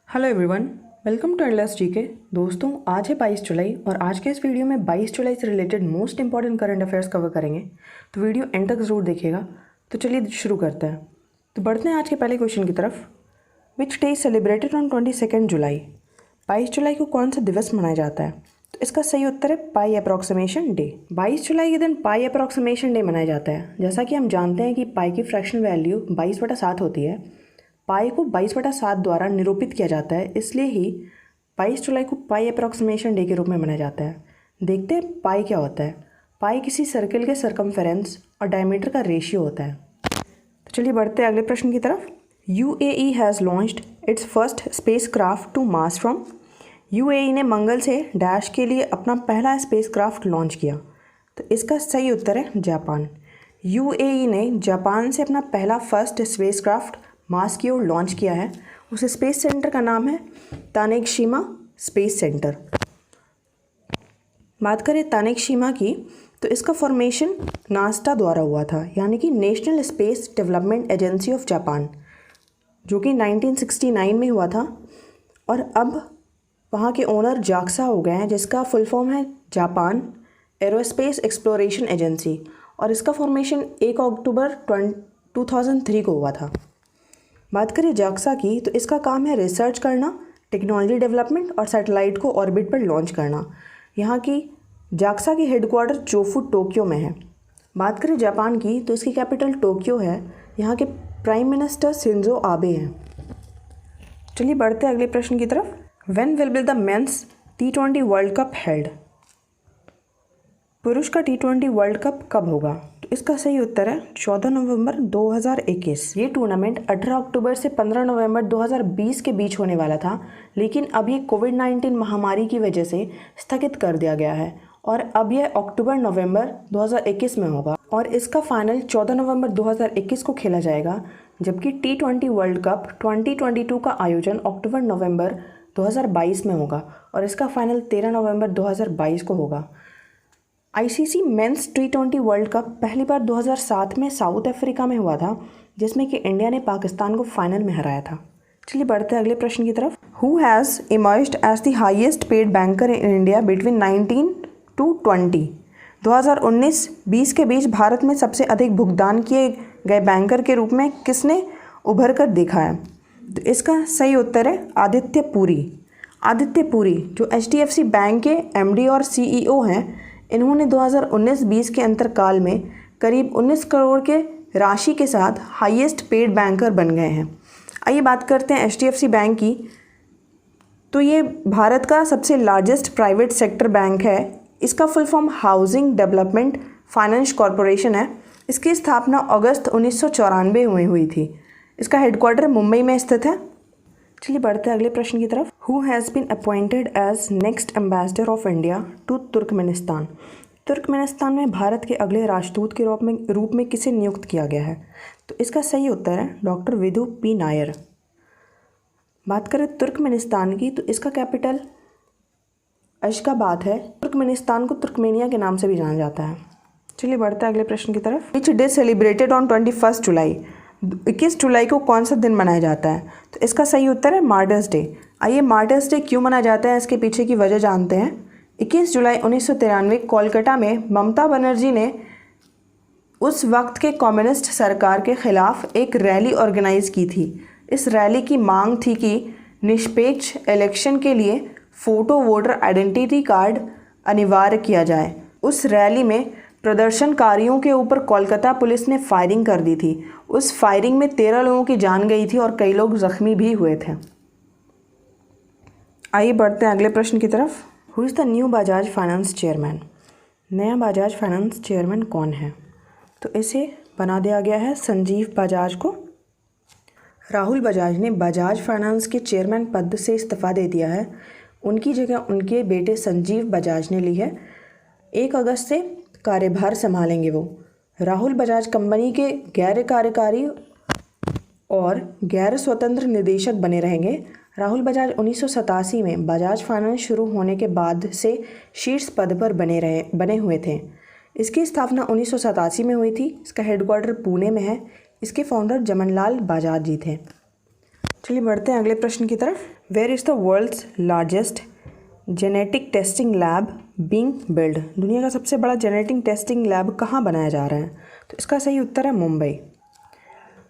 Hello everyone, welcome to Atlas GK. दोस्तों, आज है 22 जुलाई और आज के इस वीडियो में 22 जुलाई से related most important current affairs cover करेंगे। तो वीडियो एंड तक ज़रूर देखिएगा। तो चलिए शुरू करते हैं। तो बढ़ते हैं आज के पहले क्वेश्चन की तरफ। विच डे सेलिब्रेटेड ऑन 22 जुलाई? 22 जुलाई को कौन सा दिवस मनाया जाता है? तो इसका सही उत्तर है पाई अप्रॉक्सीमेशन डे। 22 जुलाई के दिन पाई अप्रॉक्सीमेशन डे मनाया जाता है। जैसा कि हम जानते हैं कि पाई की फ्रैक्शनल वैल्यू 22/7 होती है। पाई को 22/7 द्वारा निरूपित किया जाता है, इसलिए ही 22 जुलाई को पाई अप्रॉक्सीमेशन डे के रूप में मनाया जाता है। देखते हैं पाई क्या होता है। पाई किसी सर्कल के सरकमफेरेंस और डायमीटर का रेशियो होता है। तो चलिए बढ़ते हैं अगले प्रश्न की तरफ। UAE has launched its first spacecraft to Mars from. UAE ने मंगल से डैश के लिए अपना पहला स्पेस क्राफ्ट लॉन्च किया। तो इसका सही उत्तर है जापान। UAE ने जापान से अपना पहला फर्स्ट स्पेस क्राफ्ट मार्स की ओर लॉन्च किया है। उस स्पेस सेंटर का नाम है तानेगशिमा स्पेस सेंटर। बात करें तानेगशिमा की, तो इसका फॉर्मेशन नासा द्वारा हुआ था, यानी कि national space development agency of Japan, जो कि 1969 में हुआ था। और अब वहाँ के ओनर जाक्सा हो गए हैं, जिसका फुल फॉर्म है जापान एरोस्पेस एक्सप्लोरेशन एजेंसी। और इसका फॉर्मेशन 1 अक्टूबर 2003 को हुआ था। बात करें जाक्सा की, तो इसका काम है रिसर्च करना, टेक्नोलॉजी डेवलपमेंट और सैटेलाइट को ऑर्बिट पर लॉन्च करना। यहाँ की जाक्सा की हेडक्वार्टर चोफू टोक्यो में है। बात करें जापान की, तो इसकी कैपिटल टोक्यो है। यहाँ के प्राइम मिनिस्टर शिंजो आबे हैं। चलिए बढ़ते हैं अगले प्रश्न की तरफ। When will be the men's T20 world cup held? पुरुष का T20 वर्ल्ड कप कब होगा? तो इसका सही उत्तर है 14 नवंबर 2021। ये टूर्नामेंट 18 अक्टूबर से 15 नवंबर 2020 के बीच होने वाला था, लेकिन अब ये कोविड-19 महामारी की वजह से स्थगित कर दिया गया है और अब यह अक्टूबर-नवंबर 2021 में होगा और इसका फाइनल 14 नवंबर 2021 को खेला जाएगा, जबकि T20 वर्ल्ड कप 2022 का आयोजन अक्टूबर-नवंबर 2022 में होगा और इसका फाइनल 13 नवंबर 2022 को होगा। ICC mains T20 world cup पहली बार 2007 में साउथ अफ्रीका में हुआ था, जिसमें कि इंडिया ने पाकिस्तान को फाइनल में हराया था। चलिए बढ़ते हैं अगले प्रश्न की तरफ। Who has emerged as the highest paid banker in India between 19 to 20? 2019-20 के बीच भारत में सबसे अधिक भुगतान किए गए बैंकर के रूप में किसने उभर कर देखा है? तो इसका सही उत्तर है आदित्य पुरी। आदित्य पुरी जो HDFC बैंक के MD और CEO हैं, इन्होंने 2019-20 के अंतरकाल में करीब 19 करोड़ के राशि के साथ हाईएस्ट पेड बैंकर बन गए हैं। आइए बात करते हैं HDFC बैंक की। तो ये भारत का सबसे लार्जेस्ट प्राइवेट सेक्टर बैंक है। इसका full form housing development finance corporation है। इसकी स्थापना अगस्त 1994 में हुई थी। इसका हेडक्वार्टर मुंबई में स्थित है। चलिए बढ़ते हैं अगले प्रश्न की तरफ। Who has been appointed as next ambassador of India to Turkmenistan? Turkmenistan में भारत के अगले राजदूत के रूप में किसे नियुक्त किया गया है? तो इसका सही उत्तर है डॉक्टर विधु पी नायर। बात करें तुर्कमेनिस्तान की, तो इसका कैपिटल अशगाबाद है। तुर्कमेनिस्तान को तुर्कमेनिया के नाम से भी जाना जाता है। चलिए बढ़ते हैं अगले प्रश्न की तरफ। विच डे सेलिब्रेटेड ऑन 21 जुलाई? 21 जुलाई को कौन सा दिन मनाया जाता है? तो इसका सही उत्तर है मार्टर्स डे। आइए मार्टर्स डे क्यों मनाया जाता है, इसके पीछे की वजह जानते हैं। 21 जुलाई 1993 कोलकाता में ममता बनर्जी ने उस वक्त के कम्युनिस्ट सरकार के खिलाफ एक रैली ऑर्गेनाइज की थी। इस रैली की मांग थी कि निष्पक्ष इलेक्शन के लिए फ़ोटो वोटर आइडेंटिटी कार्ड अनिवार्य किया जाए। उस रैली में प्रदर्शनकारियों के ऊपर कोलकाता पुलिस ने फायरिंग कर दी थी। उस फायरिंग में 13 लोगों की जान गई थी और कई लोग जख्मी भी हुए थे। आइए बढ़ते हैं अगले प्रश्न की तरफ। Who is the new Bajaj finance chairman? नया बजाज फाइनेंस चेयरमैन कौन है? तो इसे बना दिया गया है संजीव बजाज को। राहुल बजाज ने बजाज फाइनेंस के चेयरमैन पद से इस्तीफा दे दिया है। उनकी जगह उनके बेटे संजीव बजाज ने ली है। 1 अगस्त से कार्यभार संभालेंगे वो। राहुल बजाज कंपनी के गैर कार्यकारी और गैर स्वतंत्र निदेशक बने रहेंगे। राहुल बजाज 1987 में बजाज फाइनेंस शुरू होने के बाद से शीर्ष पद पर बने हुए थे। इसकी स्थापना 1987 में हुई थी। इसका हेडक्वार्टर पुणे में है। इसके फाउंडर जमनलाल बजाज जी थे। चलिए बढ़ते हैं अगले प्रश्न की तरफ। Where is the world's largest genetic testing lab being build? दुनिया का सबसे बड़ा जेनेटिक टेस्टिंग लैब कहाँ बनाया जा रहा है? तो इसका सही उत्तर है मुंबई।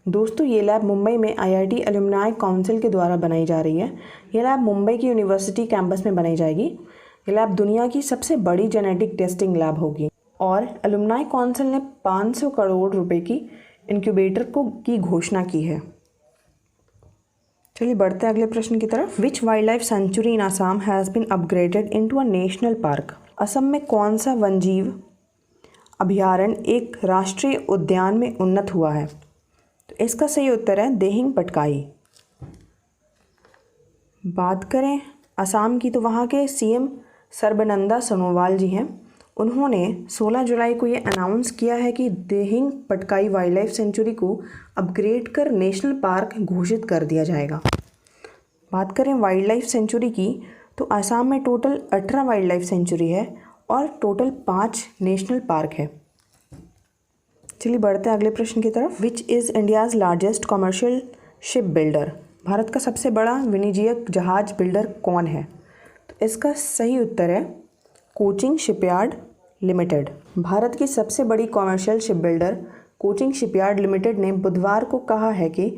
दोस्तों ये लैब मुंबई में IIT एलुमनाई काउंसिल के द्वारा बनाई जा रही है। ये लैब मुंबई की यूनिवर्सिटी कैंपस में बनाई जाएगी। ये लैब दुनिया की सबसे बड़ी जेनेटिक टेस्टिंग लैब होगी और एलुमनाई काउंसिल ने 500 करोड़ रुपए की इनक्यूबेटर की घोषणा की है। चलिए बढ़ते हैं अगले प्रश्न की तरफ। Which wildlife sanctuary in Assam has been upgraded into a national park? Assam में कौन सा वन्यजीव अभयारण्य एक राष्ट्रीय उद्यान में उन्नत हुआ है? तो इसका सही उत्तर है देहिंग पटकाई। बात करें असम की तो वहाँ के CM सर्बानंद सोनोवाल जी हैं। उन्होंने 16 जुलाई को ये अनाउंस किया है कि Dehing Patkai wild life sanctuary को अपग्रेड कर नेशनल पार्क घोषित कर दिया जाएगा। बात करें वाइल्ड लाइफ सेंचुरी की तो असम में टोटल 18 वाइल्ड लाइफ सेंचुरी है और टोटल 5 नेशनल पार्क है। चलिए बढ़ते हैं अगले प्रश्न की तरफ। Which is India's largest commercial ship builder? Bharat का सबसे बड़ा वाणिज्यिक जहाज बिल्डर कौन है? तो इसका सही उत्तर है कोचिन शिपयार्ड लिमिटेड। भारत की सबसे बड़ी commercial ship builder Cochin shipyard limited ने बुधवार को कहा है कि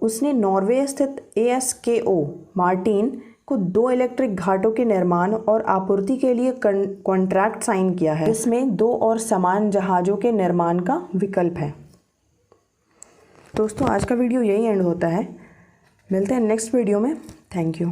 उसने नॉर्वे स्थित ASKO मार्टिन को 2 इलेक्ट्रिक घाटों के निर्माण और आपूर्ति के लिए कॉन्ट्रैक्ट साइन किया है, जिसमें 2 और समान जहाज़ों के निर्माण का विकल्प है। दोस्तों आज का वीडियो यही एंड होता है। मिलते हैं नेक्स्ट वीडियो में। Thank you.